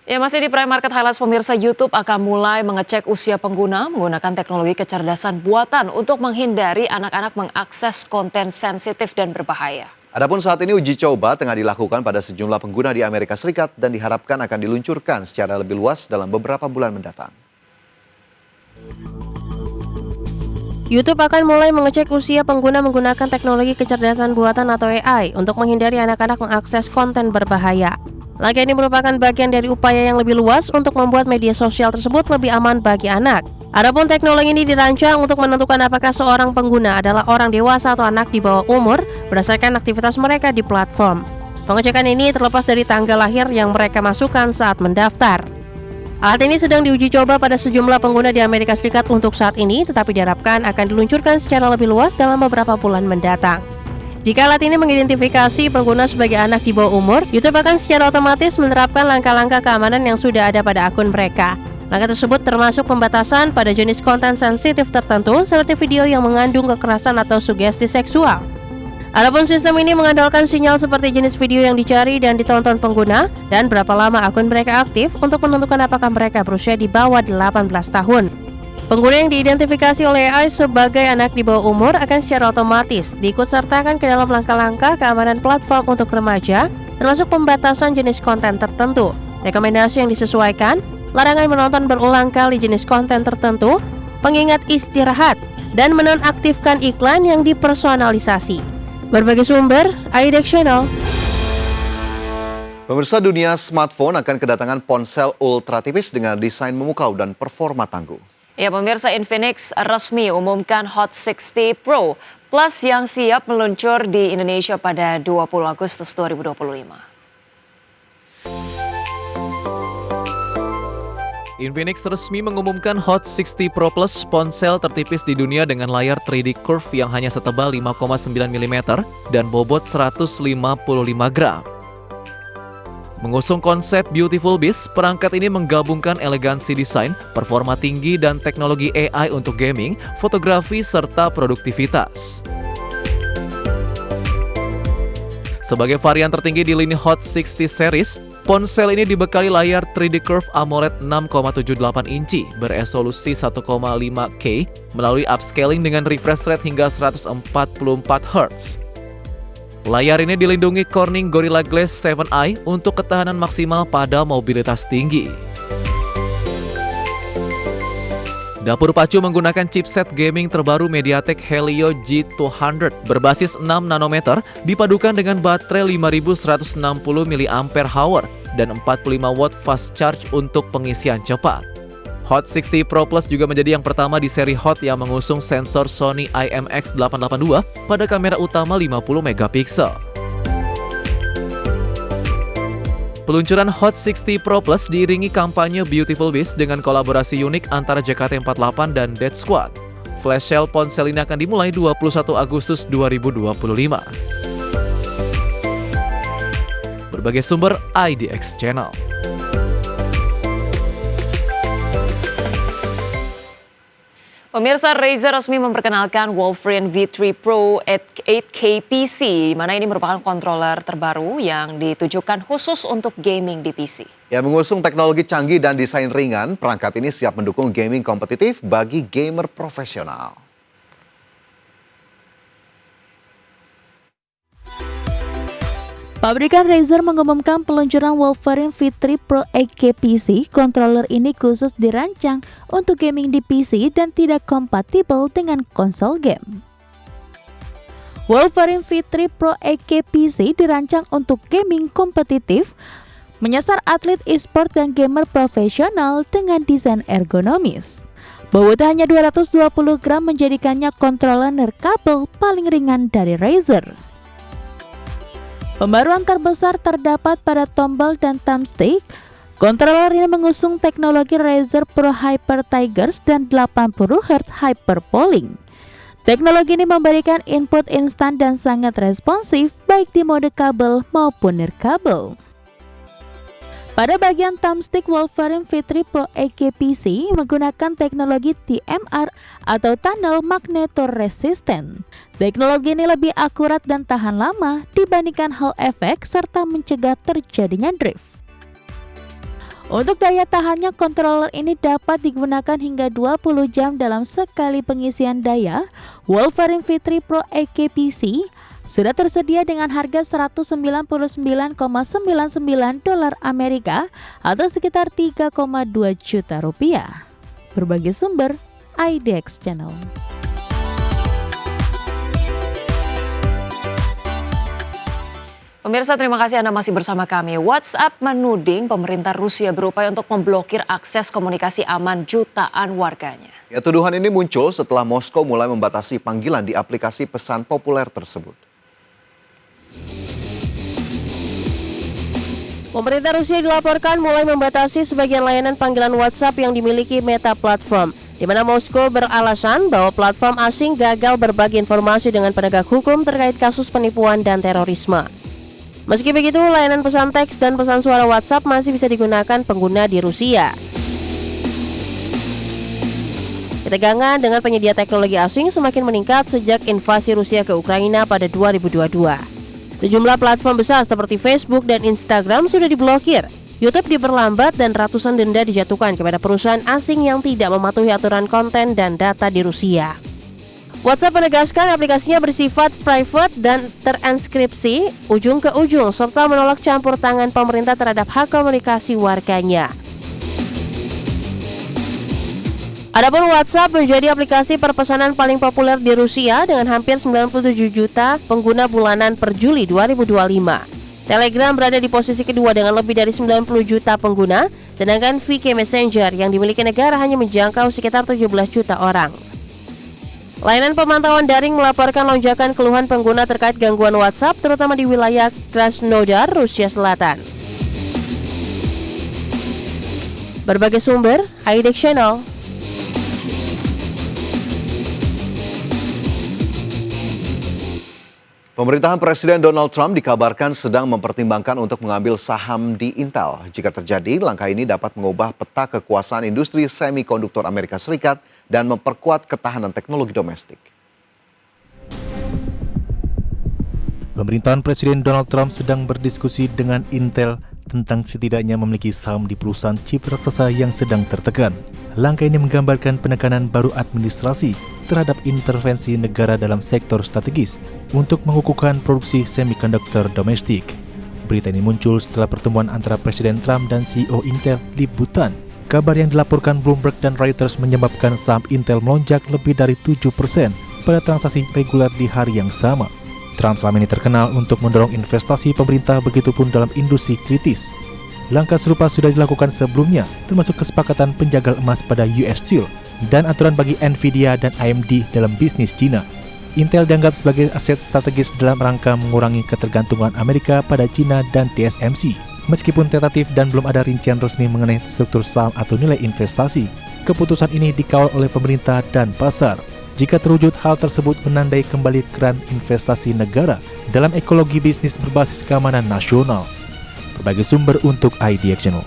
Ya, masih di Prime Market Highlights, pemirsa. YouTube akan mulai mengecek usia pengguna menggunakan teknologi kecerdasan buatan untuk menghindari anak-anak mengakses konten sensitif dan berbahaya. Adapun saat ini uji coba tengah dilakukan pada sejumlah pengguna di Amerika Serikat dan diharapkan akan diluncurkan secara lebih luas dalam beberapa bulan mendatang. YouTube akan mulai mengecek usia pengguna menggunakan teknologi kecerdasan buatan atau AI untuk menghindari anak-anak mengakses konten berbahaya. Langkah ini merupakan bagian dari upaya yang lebih luas untuk membuat media sosial tersebut lebih aman bagi anak. Adapun teknologi ini dirancang untuk menentukan apakah seorang pengguna adalah orang dewasa atau anak di bawah umur berdasarkan aktivitas mereka di platform. Pengecekan ini terlepas dari tanggal lahir yang mereka masukkan saat mendaftar. Alat ini sedang diuji coba pada sejumlah pengguna di Amerika Serikat untuk saat ini, tetapi diharapkan akan diluncurkan secara lebih luas dalam beberapa bulan mendatang. Jika alat ini mengidentifikasi pengguna sebagai anak di bawah umur, YouTube akan secara otomatis menerapkan langkah-langkah keamanan yang sudah ada pada akun mereka. Langkah tersebut termasuk pembatasan pada jenis konten sensitif tertentu seperti video yang mengandung kekerasan atau sugesti seksual. Adapun sistem ini mengandalkan sinyal seperti jenis video yang dicari dan ditonton pengguna dan berapa lama akun mereka aktif untuk menentukan apakah mereka berusia di bawah 18 tahun. Pengguna yang diidentifikasi oleh AI sebagai anak di bawah umur akan secara otomatis diikutsertakan ke dalam langkah-langkah keamanan platform untuk remaja, termasuk pembatasan jenis konten tertentu, rekomendasi yang disesuaikan, larangan menonton berulang kali jenis konten tertentu, pengingat istirahat, dan menonaktifkan iklan yang dipersonalisasi. Berbagai sumber, IDEX Channel. Pemirsa, dunia smartphone akan kedatangan ponsel ultra tipis dengan desain memukau dan performa tangguh. Ya, pemirsa, Infinix resmi umumkan Hot 60 Pro Plus yang siap meluncur di Indonesia pada 20 Agustus 2025. Infinix resmi mengumumkan Hot 60 Pro Plus, ponsel tertipis di dunia dengan layar 3D curve yang hanya setebal 5,9 mm dan bobot 155 gram. Mengusung konsep Beautiful Beast, perangkat ini menggabungkan elegansi desain, performa tinggi, dan teknologi AI untuk gaming, fotografi, serta produktivitas. Sebagai varian tertinggi di lini Hot 60 series, ponsel ini dibekali layar 3D Curve AMOLED 6,78 inci beresolusi 1,5K melalui upscaling dengan refresh rate hingga 144 Hz. Layar ini dilindungi Corning Gorilla Glass 7i untuk ketahanan maksimal pada mobilitas tinggi. Dapur pacu menggunakan chipset gaming terbaru MediaTek Helio G200 berbasis 6 nanometer dipadukan dengan baterai 5160 mAh dan 45 watt fast charge untuk pengisian cepat. Hot 60 Pro Plus juga menjadi yang pertama di seri Hot yang mengusung sensor Sony IMX882 pada kamera utama 50 megapiksel. Peluncuran Hot 60 Pro Plus diiringi kampanye Beautiful Beast dengan kolaborasi unik antara JKT48 dan Dead Squad. Flash sale ponsel ini akan dimulai 21 Agustus 2025. Berbagai sumber, IDEX Channel. Pemirsa, Razer resmi memperkenalkan Wolverine V3 Pro 8K PC, mana ini merupakan controller terbaru yang ditujukan khusus untuk gaming di PC. Ya, mengusung teknologi canggih dan desain ringan, perangkat ini siap mendukung gaming kompetitif bagi gamer profesional. Pabrikan Razer mengumumkan peluncuran Wolverine V3 Pro 8K PC. Controller ini khusus dirancang untuk gaming di PC dan tidak kompatibel dengan konsol game. Wolverine V3 Pro 8K PC dirancang untuk gaming kompetitif, menyasar atlet e-sport dan gamer profesional dengan desain ergonomis. Bobotnya hanya 220 gram menjadikannya controller nirkabel paling ringan dari Razer. Pembaruan terbesar terdapat pada tombol dan thumbstick. Controller ini mengusung teknologi Razer Pro Hyper Tigers dan 80 Hz Hyper Polling. Teknologi ini memberikan input instan dan sangat responsif baik di mode kabel maupun nirkabel. Pada bagian thumbstick, Wolverine V3 Pro 8K PC menggunakan teknologi TMR atau Tunnel Magnetoresistant. Teknologi ini lebih akurat dan tahan lama dibandingkan Hall effect serta mencegah terjadinya drift. Untuk daya tahannya, controller ini dapat digunakan hingga 20 jam dalam sekali pengisian daya. Wolverine V3 Pro EK-PC sudah tersedia dengan harga $199,99 Amerika atau sekitar 3,2 juta rupiah. Berbagai sumber, IDX Channel. Pemirsa, terima kasih Anda masih bersama kami. WhatsApp menuding pemerintah Rusia berupaya untuk memblokir akses komunikasi aman jutaan warganya. Ya, tuduhan ini muncul setelah Moskow mulai membatasi panggilan di aplikasi pesan populer tersebut. Pemerintah Rusia dilaporkan mulai membatasi sebagian layanan panggilan WhatsApp yang dimiliki Meta Platform, di mana Moskow beralasan bahwa platform asing gagal berbagi informasi dengan penegak hukum terkait kasus penipuan dan terorisme. Meski begitu, layanan pesan teks dan pesan suara WhatsApp masih bisa digunakan pengguna di Rusia. Ketegangan dengan penyedia teknologi asing semakin meningkat sejak invasi Rusia ke Ukraina pada 2022. Sejumlah platform besar seperti Facebook dan Instagram sudah diblokir. YouTube diperlambat dan ratusan denda dijatuhkan kepada perusahaan asing yang tidak mematuhi aturan konten dan data di Rusia. WhatsApp menegaskan aplikasinya bersifat private dan terinskripsi ujung ke ujung serta menolak campur tangan pemerintah terhadap hak komunikasi warganya. Adapun WhatsApp menjadi aplikasi perpesanan paling populer di Rusia dengan hampir 97 juta pengguna bulanan per Juli 2025. Telegram berada di posisi kedua dengan lebih dari 90 juta pengguna, sedangkan VK Messenger yang dimiliki negara hanya menjangkau sekitar 17 juta orang. Layanan pemantauan daring melaporkan lonjakan keluhan pengguna terkait gangguan WhatsApp, terutama di wilayah Krasnodar, Rusia Selatan. Berbagai sumber, IDX Channel. Pemerintahan Presiden Donald Trump dikabarkan sedang mempertimbangkan untuk mengambil saham di Intel. Jika terjadi, langkah ini dapat mengubah peta kekuasaan industri semikonduktor Amerika Serikat dan memperkuat ketahanan teknologi domestik. Pemerintahan Presiden Donald Trump sedang berdiskusi dengan Intel tentang setidaknya memiliki saham di perusahaan chip raksasa yang sedang tertekan. Langkah ini menggambarkan penekanan baru administrasi terhadap intervensi negara dalam sektor strategis untuk mengukuhkan produksi semikonduktor domestik. Berita ini muncul setelah pertemuan antara Presiden Trump dan CEO Intel di Butan. Kabar yang dilaporkan Bloomberg dan Reuters menyebabkan saham Intel melonjak lebih dari 7% pada transaksi reguler di hari yang sama. Trump selama ini terkenal untuk mendorong investasi pemerintah begitupun dalam industri kritis. Langkah serupa sudah dilakukan sebelumnya, termasuk kesepakatan penjagal emas pada US Steel dan aturan bagi Nvidia dan AMD dalam bisnis Cina. Intel dianggap sebagai aset strategis dalam rangka mengurangi ketergantungan Amerika pada Cina dan TSMC. Meskipun tentatif dan belum ada rincian resmi mengenai struktur saham atau nilai investasi, keputusan ini dikawal oleh pemerintah dan pasar. Jika terwujud, hal tersebut menandai kembali keran investasi negara dalam ekologi bisnis berbasis keamanan nasional. Berbagai sumber untuk IDX Channel.